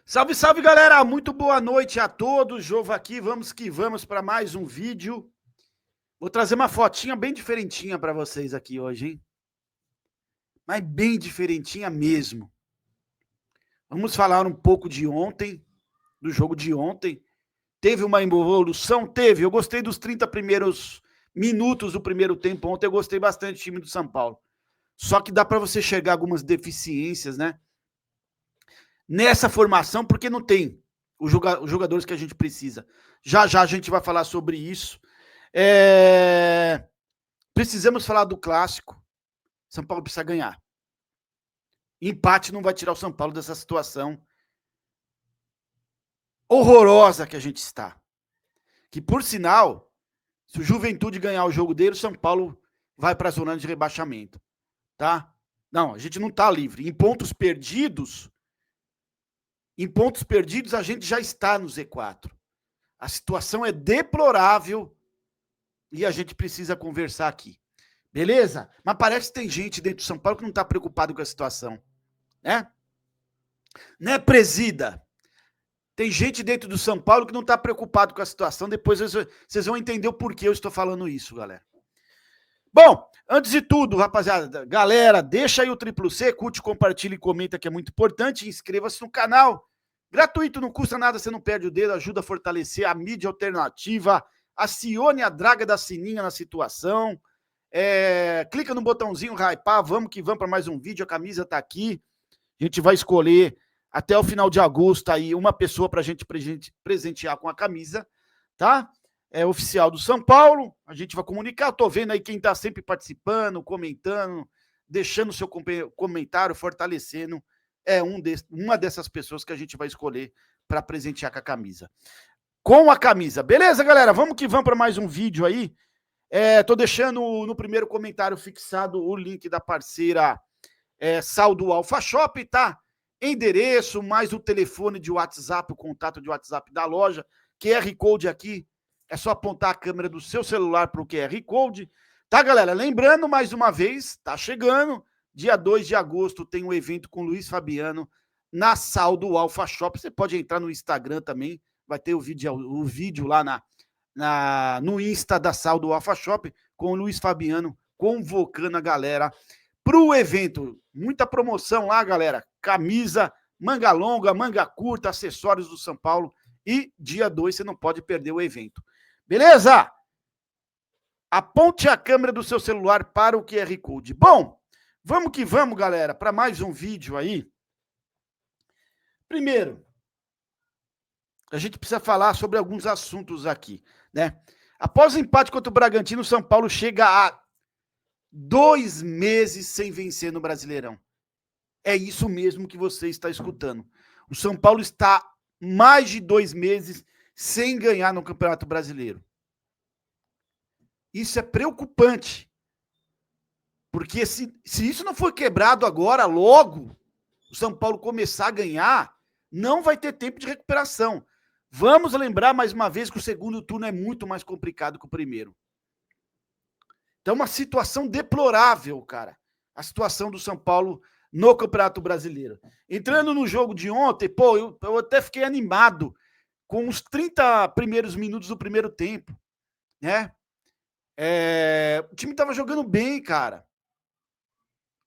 Salve, salve, galera! Muito boa noite a todos. Jova aqui, vamos que vamos para mais um vídeo. Vou trazer uma fotinha bem diferentinha para vocês aqui hoje, hein? Mas bem diferentinha mesmo. Vamos falar um pouco de ontem, do jogo de ontem. Teve uma evolução? Teve. Eu gostei dos 30 primeiros minutos do primeiro tempo ontem. Eu gostei bastante do time do São Paulo. Só que dá para você enxergar algumas deficiências, né? Nessa formação, porque não tem os jogadores que a gente precisa. Já já a gente vai falar sobre isso. Precisamos falar do clássico. São Paulo precisa ganhar. Empate não vai tirar o São Paulo dessa situação horrorosa que a gente está. Que, por sinal, se o Juventude ganhar o jogo dele, o São Paulo vai para a zona de rebaixamento. Tá? Não, a gente não está livre. Em pontos perdidos, a gente já está no Z4. A situação é deplorável e a gente precisa conversar aqui. Beleza? Mas parece que tem gente dentro do São Paulo que não está preocupado com a situação. Né, presida? Tem gente dentro do São Paulo que não está preocupado com a situação. Depois vocês vão entender o porquê eu estou falando isso, galera. Bom, antes de tudo, rapaziada, galera, deixa aí o triplo C, curte, compartilha e comenta, que é muito importante. Inscreva-se no canal. Gratuito, não custa nada, você não perde o dedo, ajuda a fortalecer a mídia alternativa. Acione a draga da sininha na situação. Clica no botãozinho hypar, vamos que vamos para mais um vídeo. A camisa tá aqui. A gente vai escolher até o final de agosto aí uma pessoa para a gente presentear com a camisa, tá? É oficial do São Paulo. A gente vai comunicar. Tô vendo aí quem tá sempre participando, comentando, deixando seu comentário, fortalecendo. Uma dessas pessoas que a gente vai escolher para presentear com a camisa. Com a camisa. Beleza, galera? Vamos que vamos para mais um vídeo aí. Tô deixando no primeiro comentário fixado o link da parceira Sal do Alpha Shop, tá? Endereço, mais o telefone de WhatsApp, o contato de WhatsApp da loja. QR Code aqui. É só apontar a câmera do seu celular para o QR Code. Tá, galera? Lembrando, mais uma vez, tá chegando. Dia 2 de agosto tem um evento com o Luiz Fabiano na Sal do Alpha Shop. Você pode entrar no Instagram também. Vai ter o vídeo lá no Insta da Sal do Alpha Shop com o Luiz Fabiano convocando a galera para o evento. Muita promoção lá, galera. Camisa, manga longa, manga curta, acessórios do São Paulo. E dia 2 você não pode perder o evento. Beleza? Aponte a câmera do seu celular para o QR Code. Bom, vamos que vamos, galera, para mais um vídeo aí. Primeiro, a gente precisa falar sobre alguns assuntos aqui, né? Após o empate contra o Bragantino, o São Paulo chega a 2 meses sem vencer no Brasileirão. É isso mesmo que você está escutando. O São Paulo está mais de 2 meses sem ganhar no Campeonato Brasileiro. Isso é preocupante. Porque se isso não for quebrado agora, logo, o São Paulo começar a ganhar, não vai ter tempo de recuperação. Vamos lembrar mais uma vez que o segundo turno é muito mais complicado que o primeiro. Então, uma situação deplorável, cara. A situação do São Paulo no Campeonato Brasileiro. Entrando no jogo de ontem, eu até fiquei animado com os 30 primeiros minutos do primeiro tempo, né? O time tava jogando bem, cara.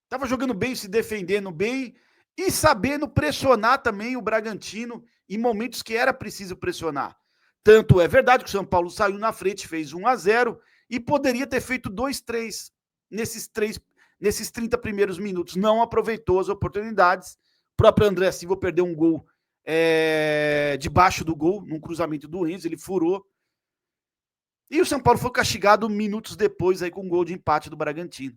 Tava jogando bem, se defendendo bem e sabendo pressionar também o Bragantino em momentos que era preciso pressionar. Tanto é verdade que o São Paulo saiu na frente, fez 1-0 e poderia ter feito 2-3 nesses 30 primeiros minutos. Não aproveitou as oportunidades. O próprio André Silva perdeu um gol debaixo do gol, num cruzamento do Enzo, ele furou. E o São Paulo foi castigado minutos depois aí com um gol de empate do Bragantino.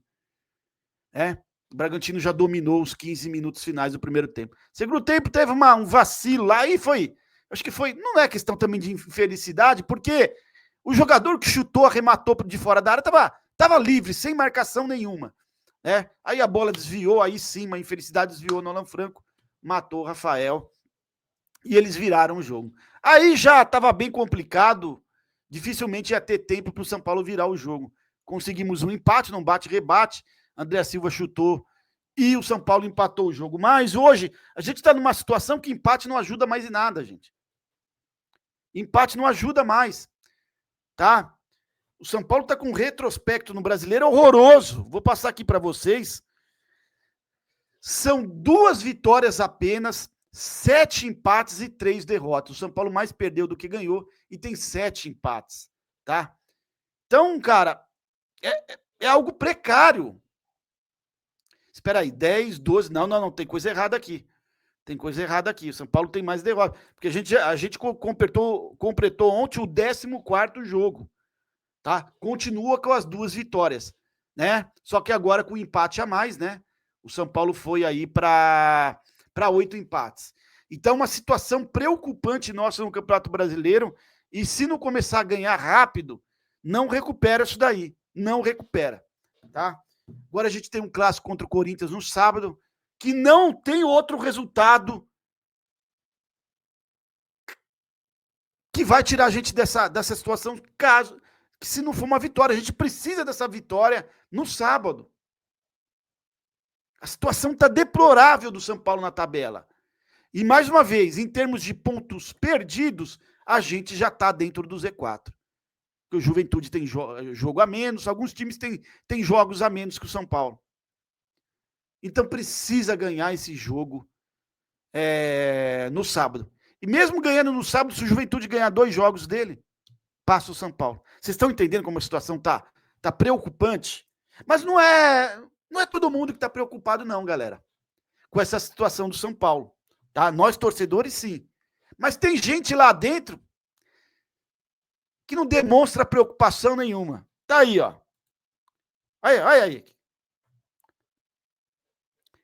O Bragantino já dominou os 15 minutos finais do primeiro tempo. Segundo tempo teve um vacilo lá e foi... Acho que foi... Não é questão também de infelicidade, porque o jogador que chutou, arrematou de fora da área, tava livre, sem marcação nenhuma. Aí a bola desviou, aí sim, uma infelicidade desviou no Alan Franco, matou o Rafael e eles viraram o jogo. Aí já estava bem complicado, dificilmente ia ter tempo para o São Paulo virar o jogo. Conseguimos um empate, não bate-rebate. André Silva chutou e o São Paulo empatou o jogo. Mas hoje a gente está numa situação que empate não ajuda mais em nada, gente. Empate não ajuda mais, tá? O São Paulo está com um retrospecto no Brasileiro horroroso. Vou passar aqui para vocês. São 2 vitórias apenas, 7 empates e 3 derrotas. O São Paulo mais perdeu do que ganhou e tem 7 empates, tá? Então, cara, é algo precário. Espera aí, 10, 12, não, tem coisa errada aqui. Tem coisa errada aqui. O São Paulo tem mais derrotas. Porque a gente completou ontem o 14º jogo, tá? Continua com as 2 vitórias, né? Só que agora com empate a mais, né? O São Paulo foi aí para 8 empates. Então, uma situação preocupante nossa no Campeonato Brasileiro. E se não começar a ganhar rápido, não recupera isso daí. Não recupera, tá? Agora a gente tem um clássico contra o Corinthians no sábado, que não tem outro resultado que vai tirar a gente dessa situação, caso que se não for uma vitória. A gente precisa dessa vitória no sábado. A situação está deplorável do São Paulo na tabela. E, mais uma vez, em termos de pontos perdidos, a gente já está dentro do Z4. Porque o Juventude tem jogo a menos, alguns times têm jogos a menos que o São Paulo. Então, precisa ganhar esse jogo no sábado. E mesmo ganhando no sábado, se o Juventude ganhar 2 jogos dele, passa o São Paulo. Vocês estão entendendo como a situação tá preocupante? Mas não é todo mundo que está preocupado, não, galera, com essa situação do São Paulo. Tá? Nós, torcedores, sim. Mas tem gente lá dentro que não demonstra preocupação nenhuma. Tá aí, ó. Olha aí.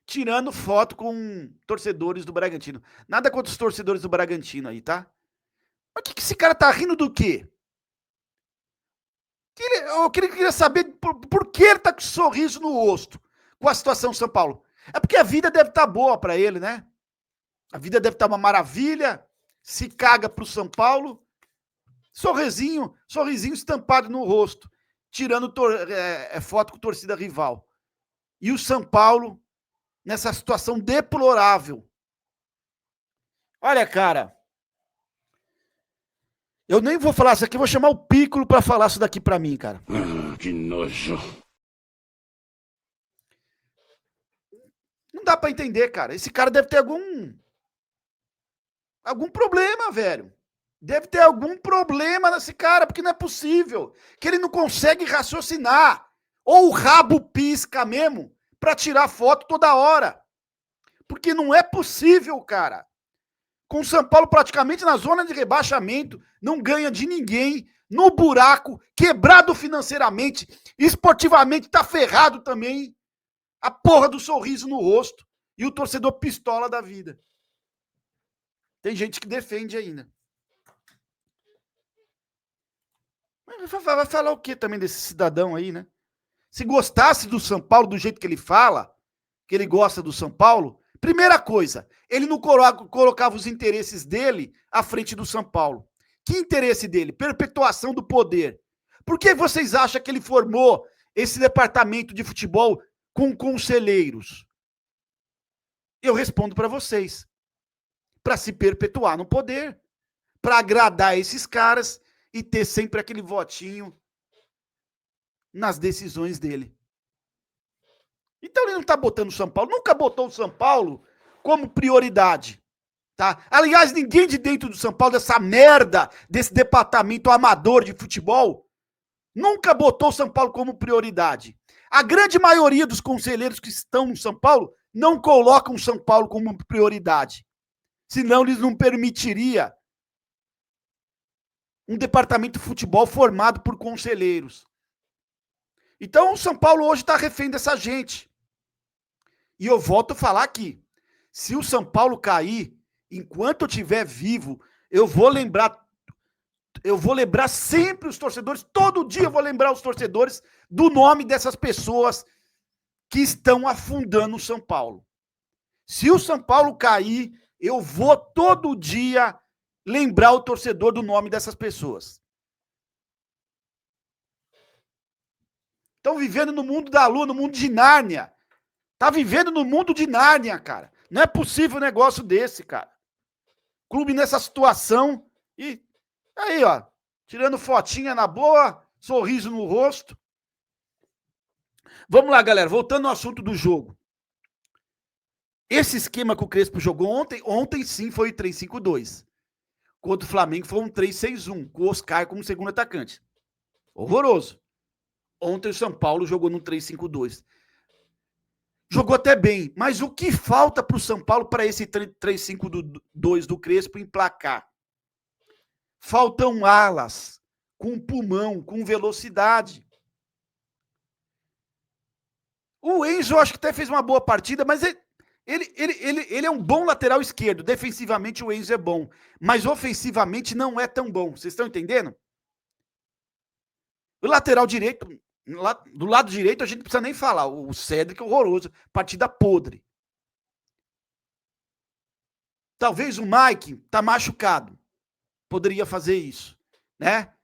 Tirando foto com torcedores do Bragantino. Nada contra os torcedores do Bragantino aí, tá? Mas que esse cara tá rindo do quê? Eu queria saber por que ele tá com sorriso no rosto com a situação do São Paulo. É porque a vida deve estar boa para ele, né? A vida deve estar uma maravilha. Se caga pro São Paulo. Sorrisinho estampado no rosto. Tirando foto com torcida rival. E o São Paulo nessa situação deplorável. Olha, cara, eu nem vou falar isso aqui, vou chamar o Piccolo para falar isso daqui para mim, cara. Que nojo. Não dá para entender, cara. Esse cara deve ter algum problema, velho. Deve ter algum problema nesse cara, porque não é possível que ele não consegue raciocinar. Ou o rabo pisca mesmo para tirar foto toda hora. Porque não é possível, cara. Com o São Paulo praticamente na zona de rebaixamento, não ganha de ninguém, no buraco, quebrado financeiramente, esportivamente tá ferrado também. A porra do sorriso no rosto e o torcedor pistola da vida. Tem gente que defende ainda. Vai falar o que também desse cidadão aí, né? Se gostasse do São Paulo do jeito que ele fala, que ele gosta do São Paulo, primeira coisa, ele não colocava os interesses dele à frente do São Paulo. Que interesse dele? Perpetuação do poder. Por que vocês acham que ele formou esse departamento de futebol com conselheiros? Eu respondo para vocês. Para se perpetuar no poder. Para agradar esses caras e ter sempre aquele votinho nas decisões dele. Então ele não está botando o São Paulo, nunca botou o São Paulo como prioridade. Tá? Aliás, ninguém de dentro do São Paulo, dessa merda, desse departamento amador de futebol, nunca botou o São Paulo como prioridade. A grande maioria dos conselheiros que estão no São Paulo não colocam o São Paulo como prioridade. Senão eles não permitiriam um departamento de futebol formado por conselheiros. Então o São Paulo hoje está refém dessa gente. E eu volto a falar aqui, se o São Paulo cair, enquanto eu estiver vivo, eu vou lembrar sempre os torcedores, todo dia eu vou lembrar os torcedores do nome dessas pessoas que estão afundando o São Paulo. Se o São Paulo cair, eu vou todo dia lembrar o torcedor do nome dessas pessoas. Estão vivendo no mundo da lua, no mundo de Nárnia. Tá vivendo no mundo de Nárnia, cara. Não é possível um negócio desse, cara. Clube nessa situação e aí, ó, tirando fotinha na boa, sorriso no rosto. Vamos lá, galera, voltando ao assunto do jogo. Esse esquema que o Crespo jogou ontem sim foi 3-5-2. Contra o Flamengo foi um 3-6-1, com o Oscar como segundo atacante. Horroroso. Ontem o São Paulo jogou no 3-5-2. Jogou até bem, mas o que falta para o São Paulo para esse 3-5-2 do Crespo emplacar? Faltam alas, com pulmão, com velocidade. O Enzo, acho que até fez uma boa partida, mas ele é um bom lateral esquerdo. Defensivamente, o Enzo é bom, mas ofensivamente não é tão bom. Vocês estão entendendo? O lateral direito, do lado direito, a gente não precisa nem falar. O Cédric é horroroso, partida podre. Talvez o Mike tá machucado. Poderia fazer isso, né?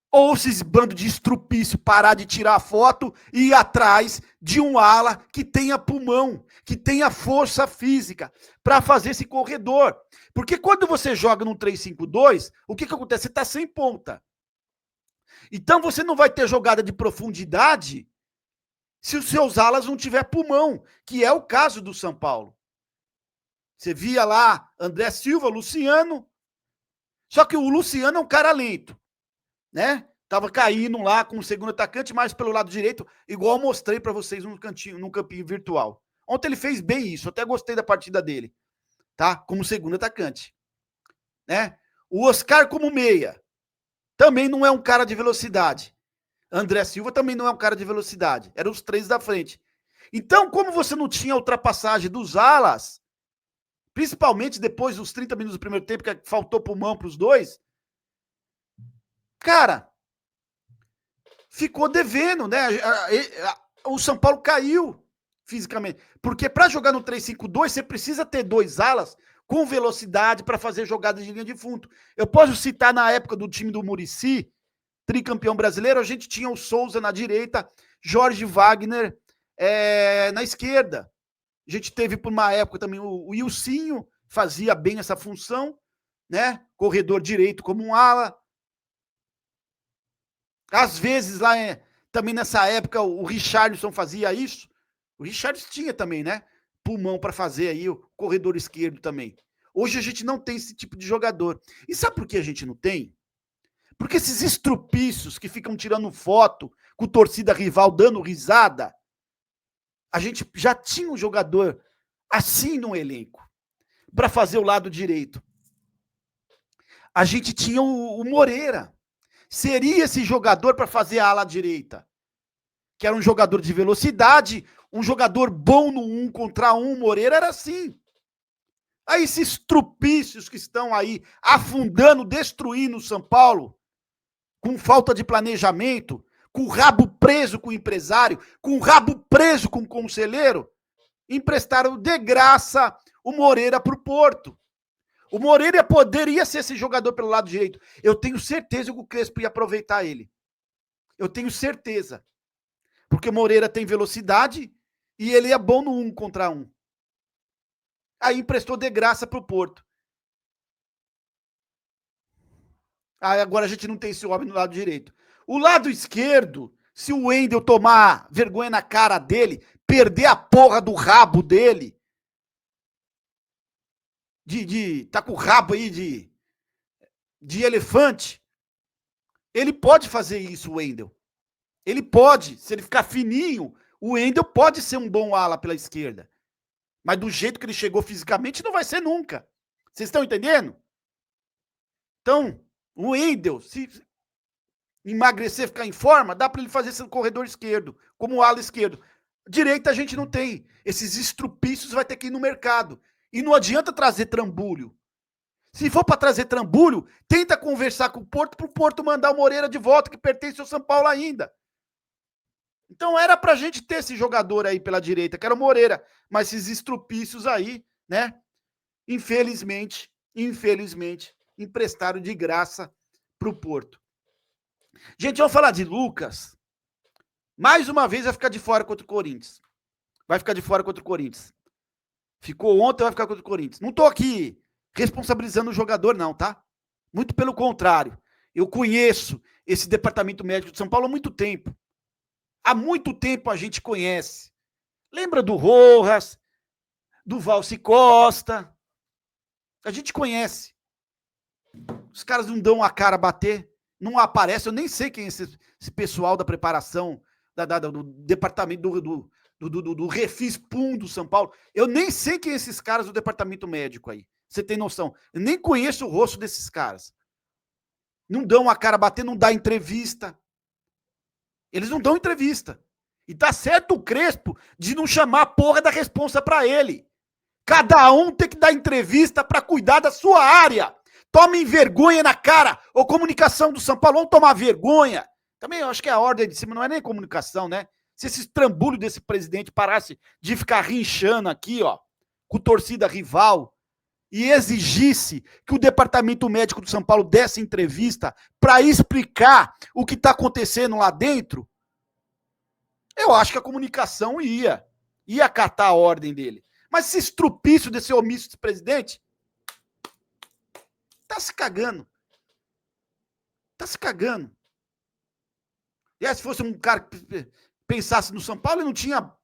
Ou esses bando de estrupício parar de tirar foto e ir atrás de um ala que tenha pulmão, que tenha força física para fazer esse corredor. Porque quando você joga num 3-5-2, o que acontece? Você está sem ponta. Então você não vai ter jogada de profundidade se os seus alas não tiver pulmão, que é o caso do São Paulo. Você via lá André Silva, Luciano, só que o Luciano é um cara lento, né? Tava caindo lá com o segundo atacante, mais pelo lado direito, igual eu mostrei para vocês no campinho virtual. Ontem ele fez bem isso, até gostei da partida dele, tá? Como segundo atacante, né? O Oscar como meia, também não é um cara de velocidade. André Silva também não é um cara de velocidade. Eram os três da frente. Então, como você não tinha ultrapassagem dos alas, principalmente depois dos 30 minutos do primeiro tempo, que faltou pulmão para os dois, cara, ficou devendo, né? O São Paulo caiu fisicamente. Porque para jogar no 3-5-2, você precisa ter dois alas com velocidade para fazer jogadas de linha de fundo. Eu posso citar na época do time do Muricy, tricampeão brasileiro, a gente tinha o Souza na direita, Jorge Wagner na esquerda. A gente teve por uma época também o Ilcinho, fazia bem essa função, né? Corredor direito como um ala. Às vezes lá também nessa época o Richarlison fazia isso. O Richarlison tinha também, né? Pulmão para fazer aí o corredor esquerdo também. Hoje a gente não tem esse tipo de jogador. E sabe por que a gente não tem? Porque esses estrupícios que ficam tirando foto com torcida rival dando risada, a gente já tinha um jogador assim no elenco para fazer o lado direito. A gente tinha o Moreira. Seria esse jogador para fazer a ala direita, que era um jogador de velocidade, um jogador bom no 1 contra 1, Moreira era assim. Aí esses trupícios que estão aí afundando, destruindo o São Paulo, com falta de planejamento, com o rabo preso com o empresário, com o rabo preso com o conselheiro, emprestaram de graça o Moreira para o Porto. O Moreira poderia ser esse jogador pelo lado direito. Eu tenho certeza que o Crespo ia aproveitar ele. Eu tenho certeza. Porque o Moreira tem velocidade e ele é bom no 1 contra 1. Aí emprestou de graça para o Porto. Aí agora a gente não tem esse homem no lado direito. O lado esquerdo, se o Wendel tomar vergonha na cara dele, perder a porra do rabo dele, tá com o rabo aí de elefante, ele pode fazer isso, o Wendel. Ele pode, se ele ficar fininho, o Wendel pode ser um bom ala pela esquerda. Mas do jeito que ele chegou fisicamente, não vai ser nunca. Vocês estão entendendo? Então, o Wendel, se emagrecer, ficar em forma, dá para ele fazer esse corredor esquerdo, como ala esquerdo. Direita a gente não tem. Esses estrupícios vai ter que ir no mercado. E não adianta trazer trambolho. Se for para trazer trambolho, tenta conversar com o Porto para o Porto mandar o Moreira de volta, que pertence ao São Paulo ainda. Então era pra gente ter esse jogador aí pela direita, que era o Moreira. Mas esses estrupícios aí, né? Infelizmente, emprestaram de graça pro Porto. Gente, vamos falar de Lucas. Mais uma vez vai ficar de fora contra o Corinthians. vai ficar de fora contra o Corinthians. Ficou ontem, vai ficar contra o Corinthians. Não tô aqui responsabilizando o jogador, não, tá? Muito pelo contrário. Eu conheço esse departamento médico de São Paulo há muito tempo. Há muito tempo a gente conhece. Lembra do Rojas, do Valci Costa? A gente conhece. Os caras não dão a cara a bater, não aparece. Eu nem sei quem é esse pessoal da preparação, do departamento do Refis Pum do São Paulo. Eu nem sei quem é esses caras do departamento médico aí. Você tem noção? Eu nem conheço o rosto desses caras. Não dão a cara a bater, não dá entrevista. Eles não dão entrevista. E tá certo o Crespo de não chamar a porra da responsa pra ele. Cada um tem que dar entrevista pra cuidar da sua área. Tomem vergonha na cara. Ou comunicação do São Paulo, vão tomar vergonha. Também eu acho que a ordem de cima não é nem comunicação, né? Se esse estrambulho desse presidente parasse de ficar rinchando aqui, ó, com torcida rival, e exigisse que o departamento médico do São Paulo desse entrevista para explicar o que está acontecendo lá dentro, eu acho que a comunicação ia acatar a ordem dele. Mas esse estrupício desse omisso desse presidente tá se cagando. Tá se cagando. E aí, se fosse um cara que pensasse no São Paulo, ele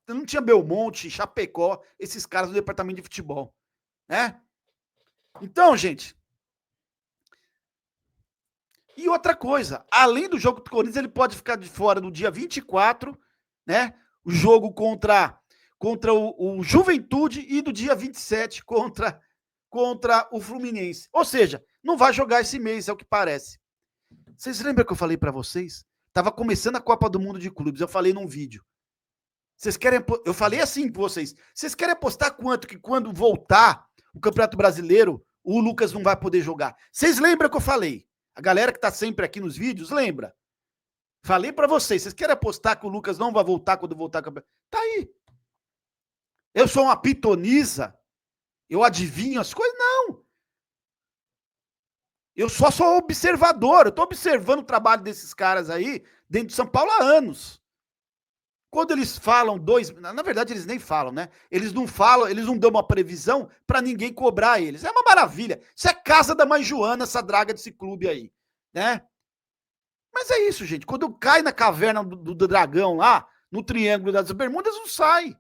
não tinha Belmonte, Chapecó, esses caras do departamento de futebol, né? Então, gente, e outra coisa, além do jogo do Corinthians, ele pode ficar de fora no dia 24, né? O jogo contra o Juventude e do dia 27 contra o Fluminense. Ou seja, não vai jogar esse mês, é o que parece. Vocês lembram que eu falei para vocês? Tava começando a Copa do Mundo de Clubes, eu falei num vídeo. Vocês querem, eu falei assim para vocês, vocês querem apostar quanto que quando voltar o Campeonato Brasileiro, o Lucas não vai poder jogar? Vocês lembram que eu falei? A galera que tá sempre aqui nos vídeos, lembra? Falei para vocês querem apostar que o Lucas não vai voltar quando voltar o Campeonato? Tá aí. Eu sou uma pitonisa? Eu adivinho as coisas? Não. Eu só sou observador, eu tô observando o trabalho desses caras aí dentro de São Paulo há anos. Quando eles falam na verdade eles nem falam, né? Eles não falam, eles não dão uma previsão para ninguém cobrar eles. É uma maravilha. Isso é casa da mãe Joana, essa draga desse clube aí, né? Mas é isso, gente. Quando cai na caverna do dragão lá, no Triângulo das Bermudas, não sai.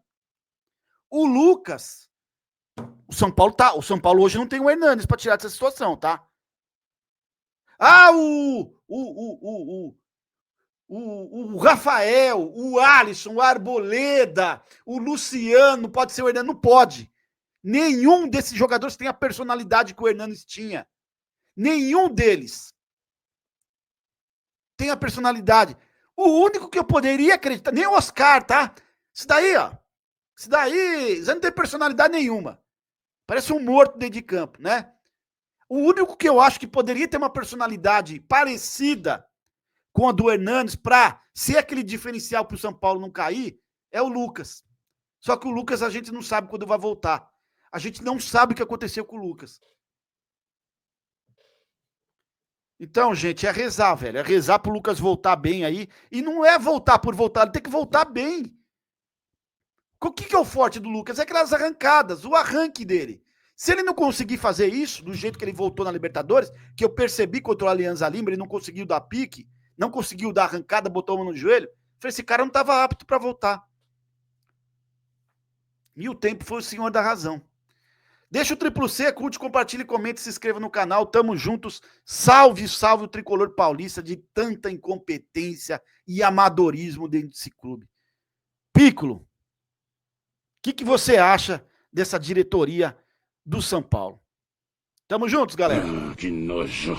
O Lucas, o São Paulo hoje não tem o Hernanes para tirar dessa situação, tá? Ah, o Rafael, o Alisson, o Arboleda, o Luciano, pode ser o Hernanes? Não pode. Nenhum desses jogadores tem a personalidade que o Hernanes tinha. Nenhum deles tem a personalidade. O único que eu poderia acreditar, nem o Oscar, tá? Isso daí não tem personalidade nenhuma. Parece um morto dentro de campo, né? O único que eu acho que poderia ter uma personalidade parecida com a do Hernanes para ser aquele diferencial para o São Paulo não cair é o Lucas. Só que o Lucas a gente não sabe quando vai voltar. A gente não sabe o que aconteceu com o Lucas. Então, gente, é rezar, velho. É rezar pro Lucas voltar bem aí. E não é voltar por voltar, ele tem que voltar bem. O que é o forte do Lucas? É aquelas arrancadas, o arranque dele. Se ele não conseguir fazer isso, do jeito que ele voltou na Libertadores, que eu percebi contra o Alianza Lima, ele não conseguiu dar pique, não conseguiu dar arrancada, botou a mão no joelho, falei, esse cara não estava apto para voltar. E o tempo foi o senhor da razão. Deixa o triplo C, curte, compartilhe, comente, se inscreva no canal, tamo juntos. Salve, salve o tricolor paulista de tanta incompetência e amadorismo dentro desse clube. Piccolo, o que você acha dessa diretoria do São Paulo? Tamo juntos, galera. Que nojo.